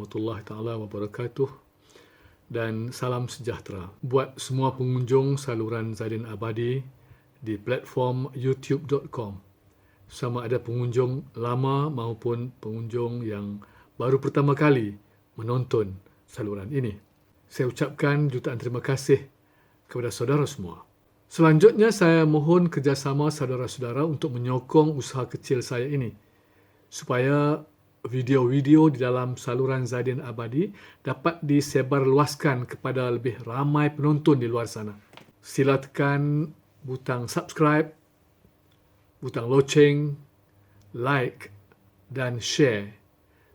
warahmatullahi taala wabarakatuh dan salam sejahtera buat semua pengunjung saluran Zaidin Abadi di platform youtube.com. Sama ada pengunjung lama maupun pengunjung yang baru pertama kali menonton saluran ini. Saya ucapkan jutaan terima kasih kepada saudara semua. Selanjutnya saya mohon kerjasama saudara-saudara untuk menyokong usaha kecil saya ini supaya video-video di dalam saluran Zaidin Abadi dapat disebarluaskan kepada lebih ramai penonton di luar sana. Sila tekan butang subscribe, butang loceng, like dan share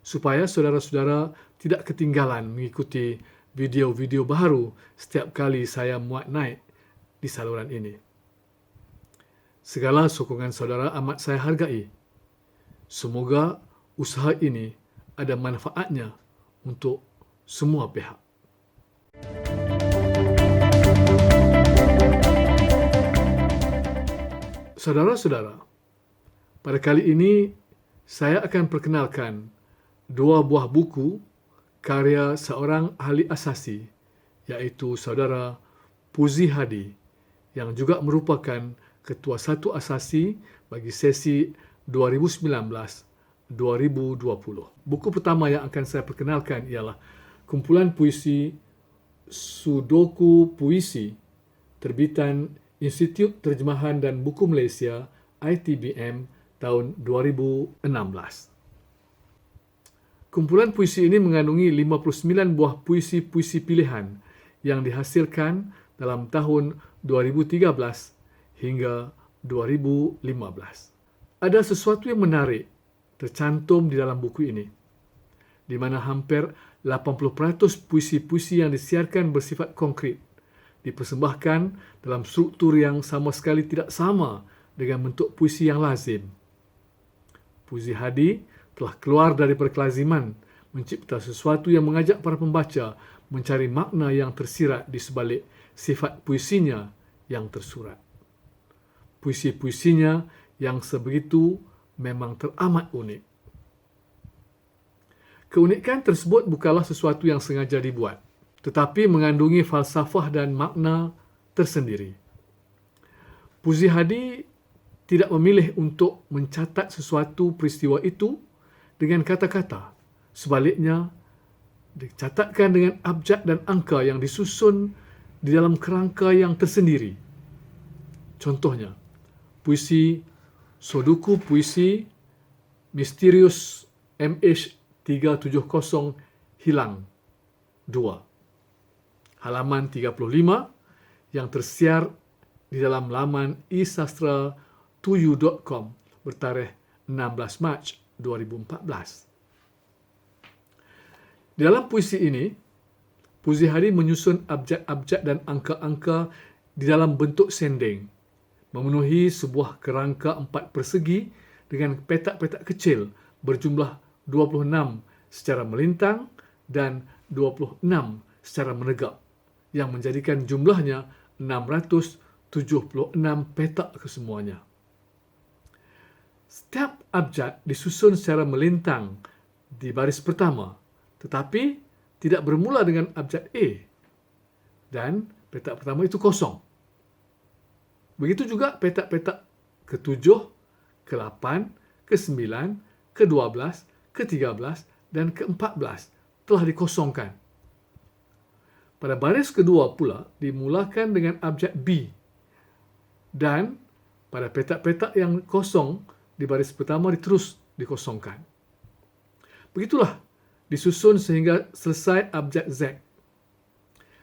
supaya saudara-saudara tidak ketinggalan mengikuti video-video baru setiap kali saya muat naik di saluran ini. Segala sokongan saudara amat saya hargai. Semoga usaha ini ada manfaatnya untuk semua pihak. Saudara-saudara, pada kali ini saya akan perkenalkan dua buah buku karya seorang ahli asasi, iaitu saudara Puzi Hadi, yang juga merupakan Ketua Satu Asasi bagi sesi 2019-2020. Buku pertama yang akan saya perkenalkan ialah kumpulan puisi Sudoku Puisi, terbitan Institut Terjemahan dan Buku Malaysia ITBM tahun 2016. Kumpulan puisi ini mengandungi 59 buah puisi-puisi pilihan yang dihasilkan dalam tahun 2013 hingga 2015. Ada sesuatu yang menarik tercantum di dalam buku ini, di mana hampir 80% puisi-puisi yang disiarkan bersifat konkret, dipersembahkan dalam struktur yang sama sekali tidak sama dengan bentuk puisi yang lazim. Puzi Hadi telah keluar dari kelaziman, mencipta sesuatu yang mengajak para pembaca mencari makna yang tersirat di sebalik sifat puisinya yang tersurat. Puisi-puisinya yang sebegitu memang teramat unik. Keunikan tersebut bukanlah sesuatu yang sengaja dibuat, tetapi mengandungi falsafah dan makna tersendiri. Puzi Hadi tidak memilih untuk mencatat sesuatu peristiwa itu dengan kata-kata. Sebaliknya, dicatatkan dengan abjad dan angka yang disusun di dalam kerangka yang tersendiri. Contohnya, puisi Sudoku Puisi Misterius MH370 Hilang 2, halaman 35, yang tersiar di dalam laman isastra2u.com bertarikh 16 Mac 2014. Di dalam puisi ini, Puzi Hadi menyusun abjad-abjad dan angka-angka di dalam bentuk sending, memenuhi sebuah kerangka 4 persegi dengan petak-petak kecil berjumlah 26 secara melintang dan 26 secara menegak, yang menjadikan jumlahnya 676 petak kesemuanya. Setiap abjad disusun secara melintang di baris pertama, tetapi tidak bermula dengan abjad A, dan petak pertama itu kosong. Begitu juga petak-petak ke-7, ke-8, ke-9, ke-12, ke-13, dan ke-14 telah dikosongkan. Pada baris kedua pula dimulakan dengan abjad B, dan pada petak-petak yang kosong di baris pertama terus dikosongkan. Begitulah disusun sehingga selesai abjad Z.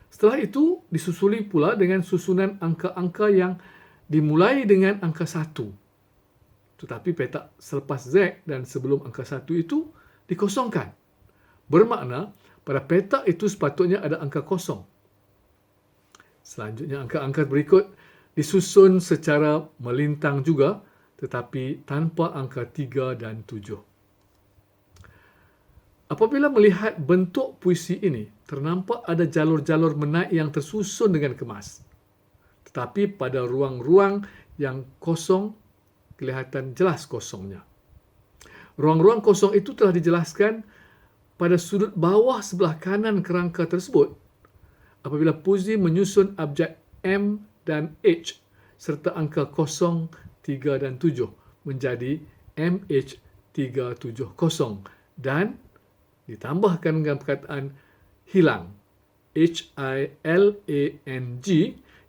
Setelah itu disusuli pula dengan susunan angka-angka yang dimulai dengan angka 1. Tetapi petak selepas Z dan sebelum angka 1 itu dikosongkan. Bermakna pada petak itu sepatutnya ada angka kosong. Selanjutnya angka-angka berikut disusun secara melintang juga, tetapi tanpa angka 3 dan 7. Apabila melihat bentuk puisi ini, ternampak ada jalur-jalur menaik yang tersusun dengan kemas. Tetapi pada ruang-ruang yang kosong, kelihatan jelas kosongnya. Ruang-ruang kosong itu telah dijelaskan pada sudut bawah sebelah kanan kerangka tersebut, apabila puisi menyusun abjad M dan H serta angka 0, 3 dan 7 menjadi MH370 dan ditambahkan dengan perkataan hilang HILANG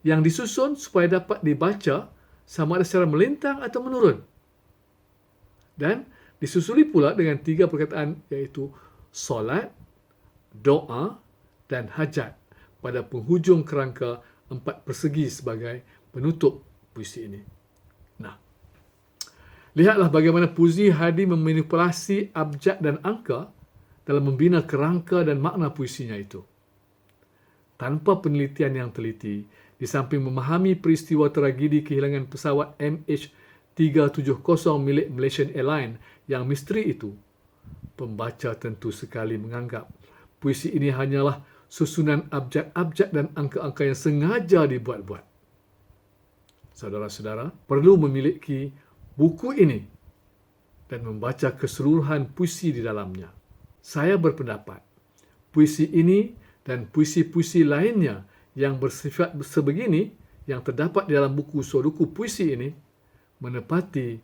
yang disusun supaya dapat dibaca sama ada secara melintang atau menurun. Dan disusuli pula dengan 3 perkataan iaitu solat, doa dan hajat pada penghujung kerangka 4 persegi sebagai penutup puisi ini. Nah, lihatlah bagaimana Puisi Hadi memanipulasi abjad dan angka dalam membina kerangka dan makna puisinya itu. Tanpa penelitian yang teliti, di samping memahami peristiwa tragedi kehilangan pesawat MH370 milik Malaysian Airlines yang misteri itu, pembaca tentu sekali menganggap puisi ini hanyalah susunan abjad-abjad dan angka-angka yang sengaja dibuat-buat. Saudara-saudara, perlu memiliki buku ini dan membaca keseluruhan puisi di dalamnya. Saya berpendapat, puisi ini dan puisi-puisi lainnya yang bersifat sebegini yang terdapat di dalam buku Soduku Puisi ini menepati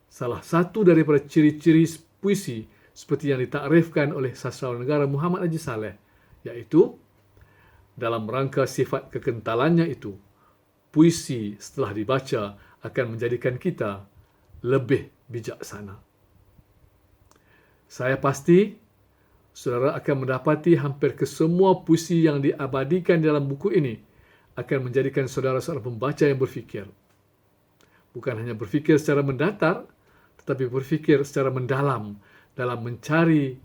salah satu daripada ciri-ciri puisi seperti yang ditakrifkan oleh sastrawan negara Muhammad Haji Saleh, iaitu dalam rangka sifat kekentalannya itu, puisi setelah dibaca akan menjadikan kita lebih bijaksana. Saya pasti saudara akan mendapati hampir kesemua puisi yang diabadikan dalam buku ini akan menjadikan saudara seorang pembaca yang berfikir. Bukan hanya berfikir secara mendatar, tetapi berfikir secara mendalam dalam mencari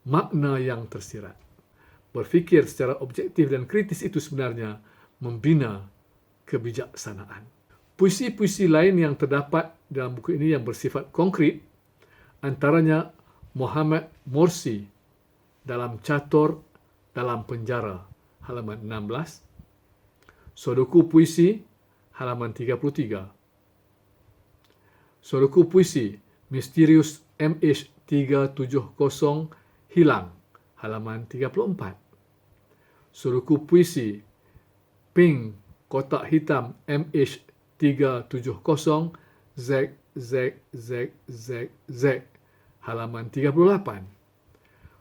makna yang tersirat. Berfikir secara objektif dan kritis itu sebenarnya membina kebijaksanaan. Puisi-puisi lain yang terdapat dalam buku ini yang bersifat konkret, antaranya Muhammad Morsi dalam Catur dalam Penjara, halaman 16, Soduku Puisi, halaman 33, Soduku Puisi, Misterius MH370 hilang, halaman 34, Soduku Puisi, Pink Kotak Hitam MH370 ZZZZZ, halaman 38,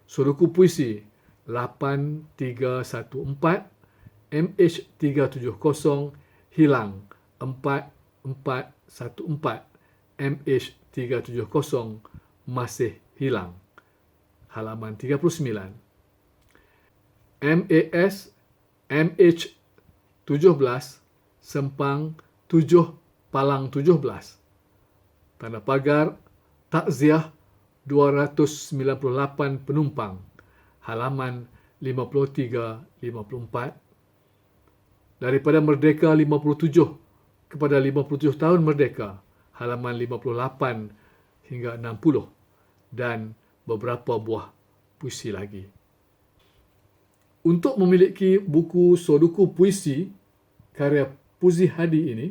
Soduku Puisi 8314 MH370 hilang 4414 MH370 masih hilang, halaman 39, MAS MH17 Sempang 7 Palang 17, tanda pagar Takziah 298 penumpang, halaman 53-54, daripada Merdeka 57 kepada 57 tahun Merdeka, halaman 58 hingga 60, dan beberapa buah puisi lagi. Untuk memiliki buku Soduku Puisi karya Puisi Hadi ini,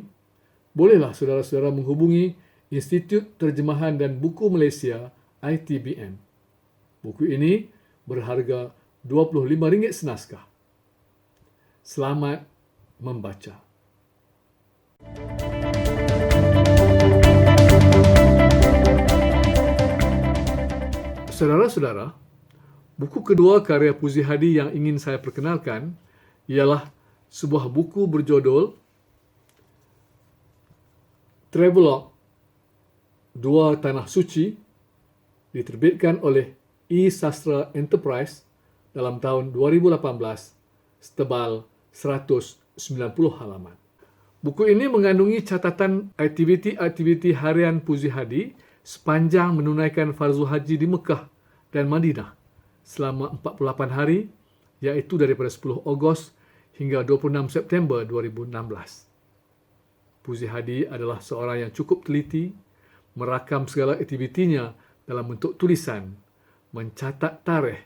bolehlah saudara-saudara menghubungi Institut Terjemahan dan Buku Malaysia ITBM. Buku ini berharga RM25 senaskah. Selamat membaca. Saudara-saudara, buku kedua karya Puisi Hadi yang ingin saya perkenalkan ialah sebuah buku berjudul Travelogue Dua Tanah Suci, diterbitkan oleh eSastra Enterprise dalam tahun 2018, setebal 190 halaman. Buku ini mengandungi catatan aktiviti-aktiviti harian Puisi Hadi sepanjang menunaikan farzu haji di Mekah dan Madinah selama 48 hari, iaitu daripada 10 Ogos hingga 26 September 2016. Puisi Hadi adalah seorang yang cukup teliti, merakam segala aktivitinya dalam bentuk tulisan, mencatat tarikh,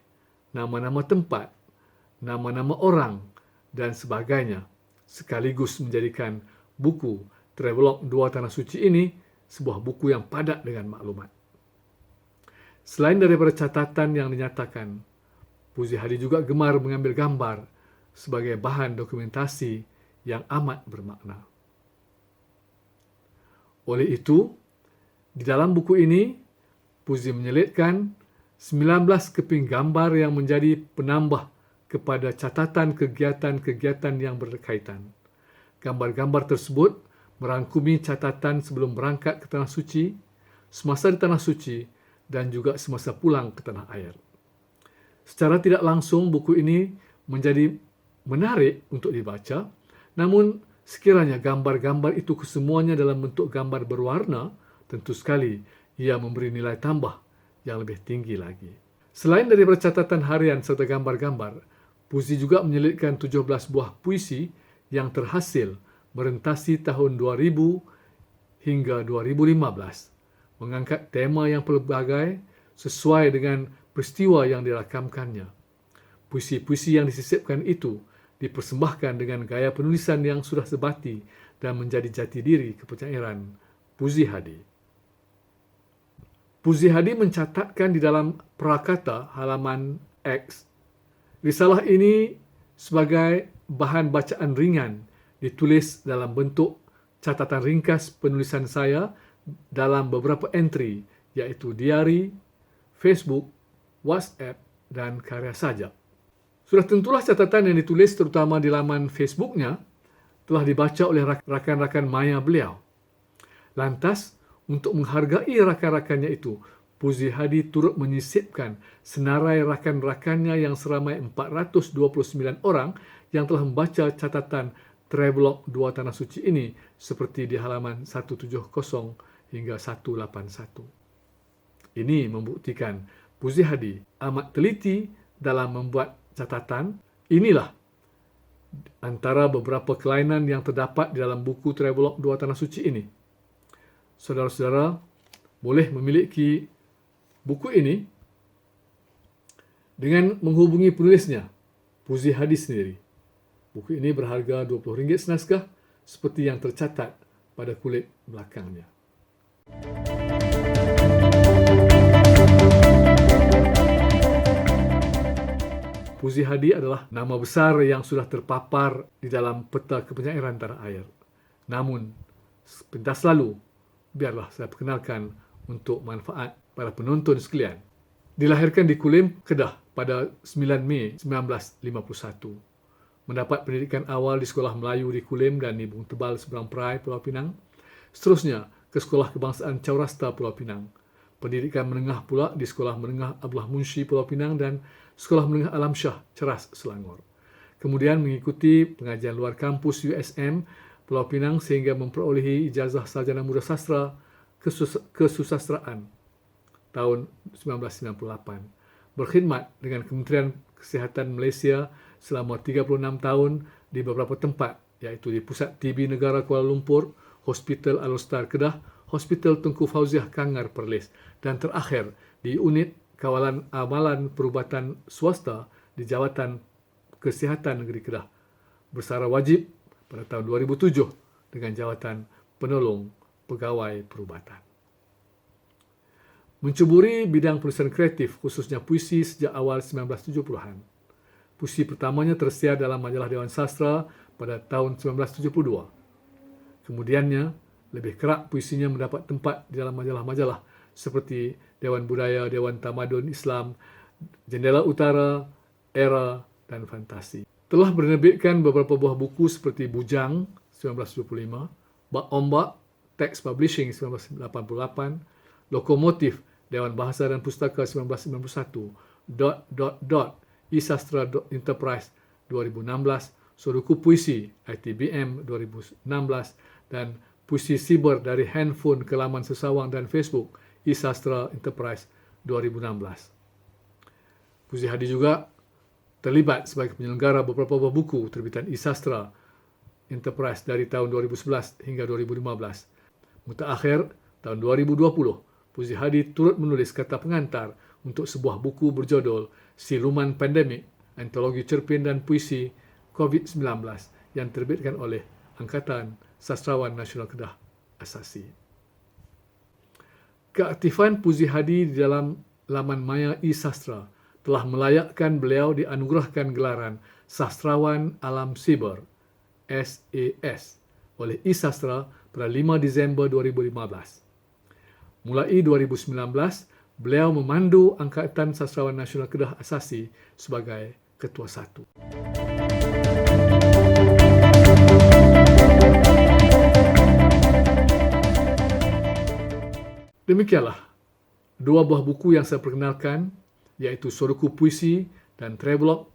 nama-nama tempat, nama-nama orang, dan sebagainya, sekaligus menjadikan buku Travelogue Dua Tanah Suci ini sebuah buku yang padat dengan maklumat. Selain daripada catatan yang dinyatakan, Puzi Hadi juga gemar mengambil gambar sebagai bahan dokumentasi yang amat bermakna. Oleh itu, di dalam buku ini, Puzi menyelitkan 19 keping gambar yang menjadi penambah kepada catatan kegiatan-kegiatan yang berkaitan. Gambar-gambar tersebut merangkumi catatan sebelum berangkat ke Tanah Suci, semasa di Tanah Suci, dan juga semasa pulang ke tanah air. Secara tidak langsung, buku ini menjadi menarik untuk dibaca, namun sekiranya gambar-gambar itu kesemuanya dalam bentuk gambar berwarna, tentu sekali ia memberi nilai tambah yang lebih tinggi lagi. Selain daripada catatan harian serta gambar-gambar, Puzi juga menyelitkan 17 buah puisi yang terhasil merentasi tahun 2000 hingga 2015, mengangkat tema yang pelbagai sesuai dengan peristiwa yang dirakamkannya. Puisi-puisi yang disisipkan itu dipersembahkan dengan gaya penulisan yang sudah sebati dan menjadi jati diri kepercayaan Puzi Hadi. Puzi Hadi mencatatkan di dalam Prakata halaman X, risalah ini sebagai bahan bacaan ringan ditulis dalam bentuk catatan ringkas penulisan saya dalam beberapa entry, iaitu diari, Facebook, WhatsApp, dan karya sajak. Sudah tentulah catatan yang ditulis terutama di laman Facebooknya telah dibaca oleh rakan-rakan maya beliau. Lantas, untuk menghargai rakan-rakannya itu, Puzi Hadi turut menyisipkan senarai rakan-rakannya yang seramai 429 orang yang telah membaca catatan Travelog 2 Tanah Suci ini seperti di halaman 170 hingga 181. Ini membuktikan Puzi Hadi amat teliti dalam membuat catatan. Inilah antara beberapa kelainan yang terdapat di dalam buku Travelog 2 Tanah Suci ini. Saudara-saudara boleh memiliki buku ini dengan menghubungi penulisnya, Puzi Hadi sendiri. Buku ini berharga RM20 senaskah seperti yang tercatat pada kulit belakangnya. Puzi Hadi adalah nama besar yang sudah terpapar di dalam peta kepenyairan tanah air. Namun, sepintas lalu, biarlah saya perkenalkan untuk manfaat para penonton sekalian. Dilahirkan di Kulim, Kedah pada 9 Mei 1951. Mendapat pendidikan awal di Sekolah Melayu di Kulim dan di Bung Tebal seberang Perai, Pulau Pinang. Seterusnya ke Sekolah Kebangsaan Chaurasta, Pulau Pinang. Pendidikan menengah pula di Sekolah Menengah Abdullah Munshi, Pulau Pinang dan Sekolah Menengah Alam Shah, Ceras, Selangor. Kemudian mengikuti pengajian luar kampus USM, Pulau Pinang sehingga memperolehi ijazah sarjana muda sastra kesusastraan tahun 1998. Berkhidmat dengan Kementerian Kesihatan Malaysia selama 36 tahun di beberapa tempat, iaitu di Pusat TB Negara Kuala Lumpur, Hospital Al-Ostar Kedah, Hospital Tunku Fauziah Kangar Perlis, dan terakhir di Unit Kawalan Amalan Perubatan Swasta di Jawatan Kesihatan Negeri Kedah, bersara wajib pada tahun 2007 dengan jawatan Penolong Pegawai Perubatan. Mencuburi bidang penulisan kreatif, khususnya puisi sejak awal 1970-an. Puisi pertamanya tersiar dalam majalah Dewan Sastra pada tahun 1972. Kemudiannya, lebih kerap puisinya mendapat tempat di dalam majalah-majalah seperti Dewan Budaya, Dewan Tamadun Islam, Jendela Utara, Era, dan Fantasi. Telah menerbitkan beberapa buah buku seperti Bujang 1925, Bak Ombak, Text Publishing 1988, Lokomotif Dewan Bahasa dan Pustaka 1991, eSastra Enterprise 2016, Suruku Puisi ITBM 2016, dan Puisi Siber dari Handphone ke Laman Sesawang dan Facebook eSastra Enterprise 2016. Puzi Hadi juga terlibat sebagai penyelenggara beberapa buah buku terbitan eSastra Enterprise dari tahun 2011 hingga 2015. Mutakhir tahun 2020, Puzi Hadi turut menulis kata pengantar untuk sebuah buku berjudul Siluman Pandemik, Antologi Cerpen dan Puisi COVID-19 yang terbitkan oleh Angkatan Sastrawan Nasional Kedah Asasi. Keaktifan Puzi Hadi di dalam laman maya e-sastra telah melayakkan beliau dianugerahkan gelaran Sastrawan Alam Siber SAS oleh e-sastra pada 5 Disember 2015. Mulai 2019, beliau memandu Angkatan Sastrawan Nasional Kedah Asasi sebagai Ketua Satu. Demikianlah dua buah buku yang saya perkenalkan, iaitu Suaraku Puisi dan Travelog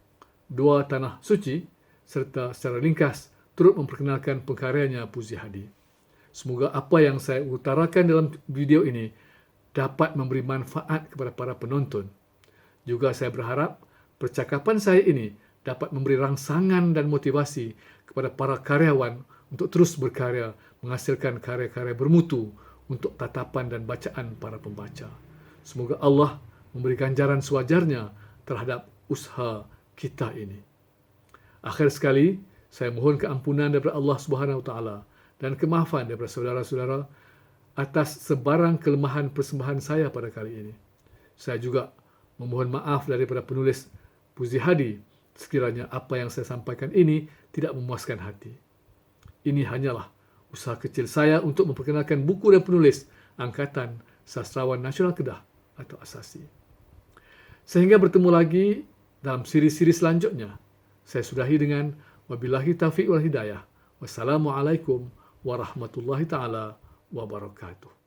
Dua Tanah Suci, serta secara ringkas turut memperkenalkan pengkaryanya Puzi Hadi. Semoga apa yang saya utarakan dalam video ini dapat memberi manfaat kepada para penonton. Juga saya berharap percakapan saya ini dapat memberi rangsangan dan motivasi kepada para karyawan untuk terus berkarya, menghasilkan karya-karya bermutu untuk tatapan dan bacaan para pembaca. Semoga Allah memberi ganjaran sewajarnya terhadap usaha kita ini. Akhir sekali, saya mohon keampunan daripada Allah Subhanahu Wa Taala dan kemaafan daripada saudara-saudara atas sebarang kelemahan persembahan saya pada kali ini. Saya juga memohon maaf daripada penulis Puzi Hadi sekiranya apa yang saya sampaikan ini tidak memuaskan hati. Ini hanyalah usaha kecil saya untuk memperkenalkan buku dan penulis Angkatan Sastrawan Nasional Kedah atau Asasi. Sehingga bertemu lagi dalam siri-siri selanjutnya, saya sudahi dengan wabillahi taufiq wal hidayah. Wassalamualaikum warahmatullahi taala wabarakatuh.